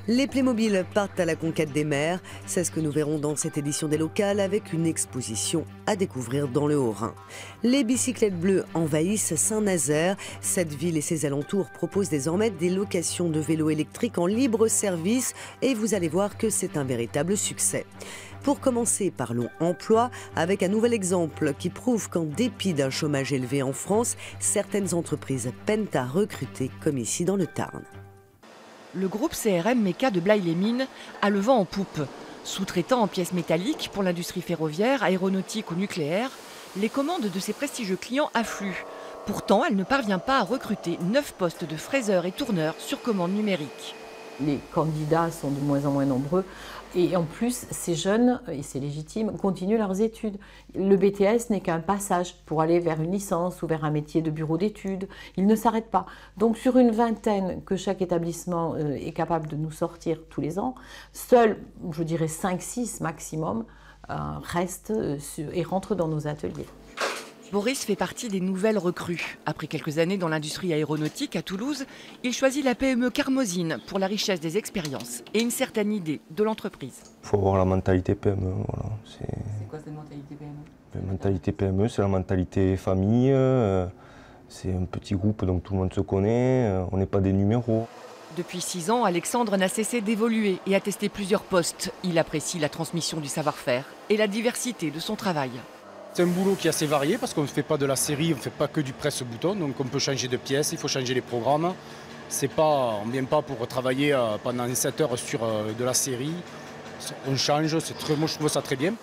Les Playmobil partent à la conquête des mers. C'est ce que nous verrons dans cette édition des locales avec une exposition à découvrir dans le Haut-Rhin. Les bicyclettes bleues envahissent Saint-Nazaire. Cette ville et ses alentours proposent désormais des locations de vélos électriques en libre service et vous allez voir que c'est un véritable succès. Pour commencer, parlons emploi avec un nouvel exemple qui prouve qu'en dépit d'un chômage élevé en France, certaines entreprises peinent à recruter comme ici dans le Tarn. Le groupe CRM Meca de Blaye-les-Mines a le vent en poupe. Sous-traitant en pièces métalliques pour l'industrie ferroviaire, aéronautique ou nucléaire, les commandes de ses prestigieux clients affluent. Pourtant, elle ne parvient pas à recruter 9 postes de fraiseurs et tourneurs sur commande numérique. Les candidats sont de moins en moins nombreux et en plus, ces jeunes, et c'est légitime, continuent leurs études. Le BTS n'est qu'un passage pour aller vers une licence ou vers un métier de bureau d'études. Il ne s'arrête pas. Donc sur une vingtaine que chaque établissement est capable de nous sortir tous les ans, seuls, je dirais 5-6 maximum, restent et rentrent dans nos ateliers. Boris fait partie des nouvelles recrues. Après quelques années dans l'industrie aéronautique à Toulouse, il choisit la PME Carmozine pour la richesse des expériences et une certaine idée de l'entreprise. Il faut avoir la mentalité PME. Voilà. C'est quoi cette mentalité PME? La mentalité PME, c'est la mentalité famille. C'est un petit groupe donc tout le monde se connaît. On n'est pas des numéros. Depuis 6 ans, Alexandre n'a cessé d'évoluer et a testé plusieurs postes. Il apprécie la transmission du savoir-faire et la diversité de son travail. C'est un boulot qui est assez varié parce qu'on ne fait pas de la série, on ne fait pas que du presse-bouton, donc on peut changer de pièce, il faut changer les programmes. On ne vient pas pour travailler pendant 7 heures sur de la série, on change, moi je trouve ça très bien.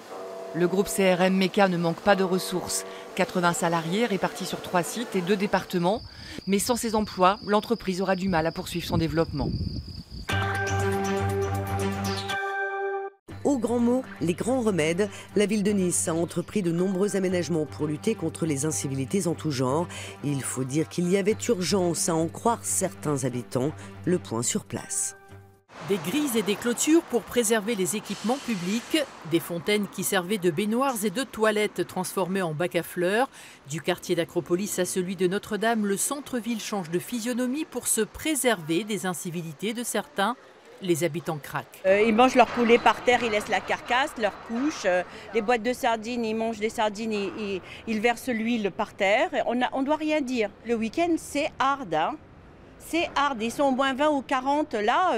Le groupe CRM Meca ne manque pas de ressources. 80 salariés répartis sur 3 sites et 2 départements. Mais sans ces emplois, l'entreprise aura du mal à poursuivre son développement. Aux grands mots, les grands remèdes, la ville de Nice a entrepris de nombreux aménagements pour lutter contre les incivilités en tout genre. Il faut dire qu'il y avait urgence à en croire certains habitants. Le point sur place. Des grilles et des clôtures pour préserver les équipements publics, des fontaines qui servaient de baignoires et de toilettes transformées en bacs à fleurs. Du quartier d'Acropolis à celui de Notre-Dame, le centre-ville change de physionomie pour se préserver des incivilités de certains. Les habitants craquent. Ils mangent leur poulet par terre, ils laissent la carcasse, leur couche. Les boîtes de sardines, ils mangent des sardines, ils versent l'huile par terre. On ne doit rien dire. Le week-end, c'est hard. Hein. C'est hard. Ils sont au moins 20 ou 40. Là,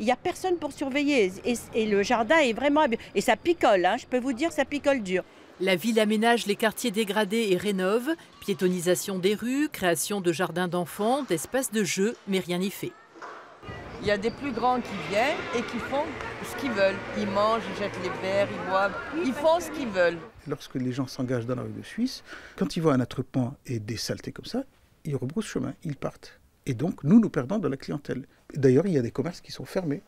il n'y a personne pour surveiller. Et le jardin est vraiment... Et ça picole, hein. Je peux vous dire, ça picole dur. La ville aménage les quartiers dégradés et rénove. Piétonisation des rues, création de jardins d'enfants, d'espaces de jeux, mais rien n'y fait. Il y a des plus grands qui viennent et qui font ce qu'ils veulent. Ils mangent, ils jettent les verres, ils boivent, ils font ce qu'ils veulent. Lorsque les gens s'engagent dans la rue de Suisse, quand ils voient un attroupement et des saletés comme ça, ils rebroussent chemin, ils partent. Et donc, nous perdons de la clientèle. D'ailleurs, il y a des commerces qui sont fermés.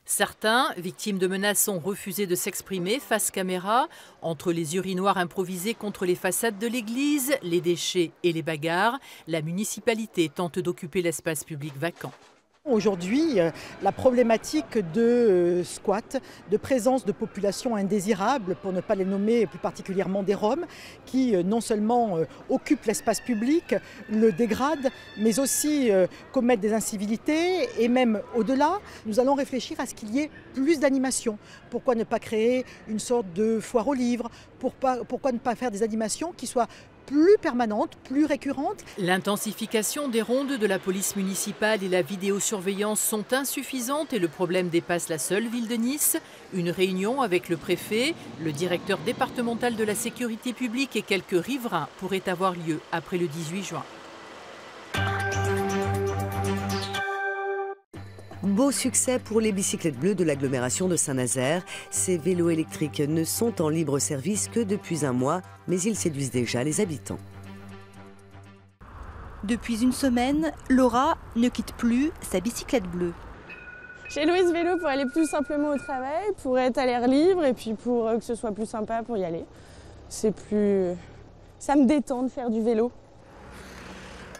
Certains, victimes de menaces, ont refusé de s'exprimer face caméra. Entre les urinoirs improvisés contre les façades de l'église, les déchets et les bagarres, la municipalité tente d'occuper l'espace public vacant. Aujourd'hui, la problématique de squat, de présence de populations indésirables, pour ne pas les nommer plus particulièrement des Roms, qui non seulement occupent l'espace public, le dégradent, mais aussi commettent des incivilités. Et même au-delà, nous allons réfléchir à ce qu'il y ait plus d'animations. Pourquoi ne pas créer une sorte de foire aux livres? Pourquoi ne pas faire des animations qui soient plus permanente, plus récurrente. L'intensification des rondes de la police municipale et la vidéosurveillance sont insuffisantes et le problème dépasse la seule ville de Nice. Une réunion avec le préfet, le directeur départemental de la sécurité publique et quelques riverains pourrait avoir lieu après le 18 juin. Beau succès pour les bicyclettes bleues de l'agglomération de Saint-Nazaire. Ces vélos électriques ne sont en libre service que depuis un mois, mais ils séduisent déjà les habitants. Depuis une semaine, Laura ne quitte plus sa bicyclette bleue. J'ai loué ce vélo pour aller plus simplement au travail, pour être à l'air libre et puis pour que ce soit plus sympa pour y aller. Ça me détend de faire du vélo.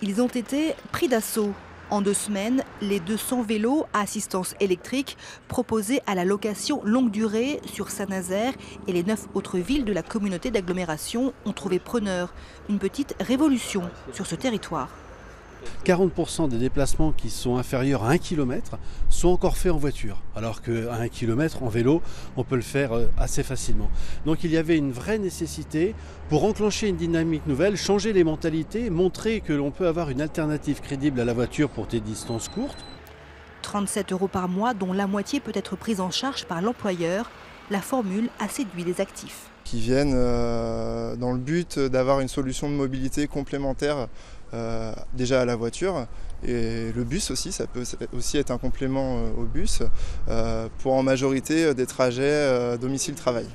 Ils ont été pris d'assaut. En 2 semaines, les 200 vélos à assistance électrique proposés à la location longue durée sur Saint-Nazaire et les 9 autres villes de la communauté d'agglomération ont trouvé preneur. Une petite révolution sur ce territoire. 40% des déplacements qui sont inférieurs à 1 km sont encore faits en voiture, alors qu'à 1 km en vélo, on peut le faire assez facilement. Donc il y avait une vraie nécessité pour enclencher une dynamique nouvelle, changer les mentalités, montrer que l'on peut avoir une alternative crédible à la voiture pour des distances courtes. 37 € par mois, dont la moitié peut être prise en charge par l'employeur. La formule a séduit les actifs. Qui viennent dans le but d'avoir une solution de mobilité complémentaire déjà à la voiture. Et le bus aussi, ça peut aussi être un complément au bus pour en majorité des trajets domicile-travail.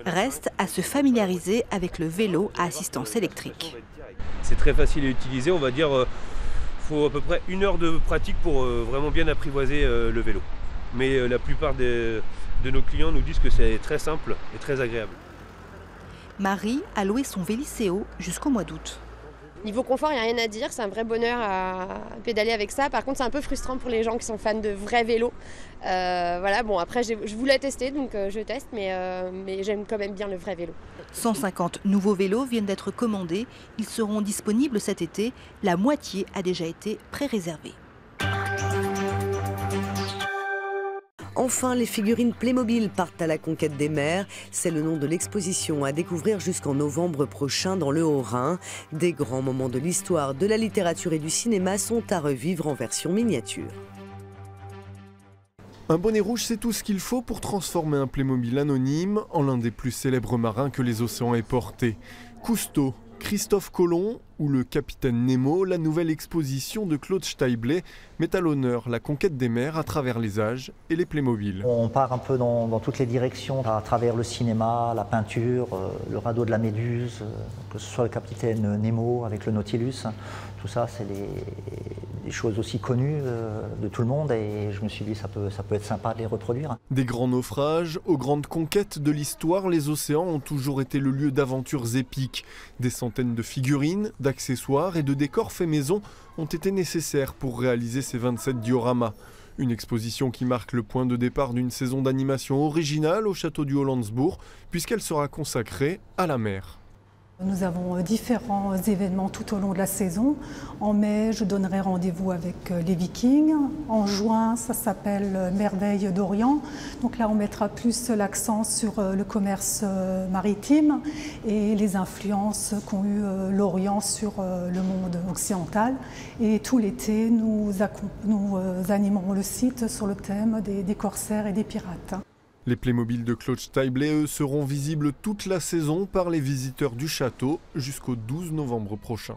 Reste à se familiariser avec le vélo à assistance électrique. C'est très facile à utiliser, on va dire, faut à peu près 1 heure de pratique pour vraiment bien apprivoiser le vélo. Mais la plupart de nos clients nous disent que c'est très simple et très agréable. Marie a loué son Vélicéo jusqu'au mois d'août. Niveau confort, il n'y a rien à dire, c'est un vrai bonheur à pédaler avec ça. Par contre, c'est un peu frustrant pour les gens qui sont fans de vrais vélos. Voilà, bon, après, je voulais tester, donc je teste, mais j'aime quand même bien le vrai vélo. 150 nouveaux vélos viennent d'être commandés. Ils seront disponibles cet été. La moitié a déjà été pré-réservée. Enfin, les figurines Playmobil partent à la conquête des mers. C'est le nom de l'exposition à découvrir jusqu'en novembre prochain dans le Haut-Rhin. Des grands moments de l'histoire, de la littérature et du cinéma sont à revivre en version miniature. Un bonnet rouge, c'est tout ce qu'il faut pour transformer un Playmobil anonyme en l'un des plus célèbres marins que les océans aient porté. Cousteau, Christophe Colomb ou le capitaine Nemo, la nouvelle exposition de Claude Steiblet met à l'honneur la conquête des mers à travers les âges et les Playmobil. On part un peu dans toutes les directions, à travers le cinéma, la peinture, le radeau de la Méduse, que ce soit le capitaine Nemo avec le Nautilus. Tout ça, c'est des choses aussi connues de tout le monde et je me suis dit ça peut être sympa de les reproduire. Des grands naufrages aux grandes conquêtes de l'histoire, les océans ont toujours été le lieu d'aventures épiques. Des centaines de figurines, d'accessoires et de décors faits maison ont été nécessaires pour réaliser ces 27 dioramas. Une exposition qui marque le point de départ d'une saison d'animation originale au château du Hollandsbourg, puisqu'elle sera consacrée à la mer. Nous avons différents événements tout au long de la saison. En mai, je donnerai rendez-vous avec les Vikings. En juin, ça s'appelle Merveilles d'Orient. Donc là, on mettra plus l'accent sur le commerce maritime et les influences qu'ont eu l'Orient sur le monde occidental. Et tout l'été, nous animerons le site sur le thème des corsaires et des pirates. Les Playmobil de Claude Steiblet, eux, seront visibles toute la saison par les visiteurs du château jusqu'au 12 novembre prochain.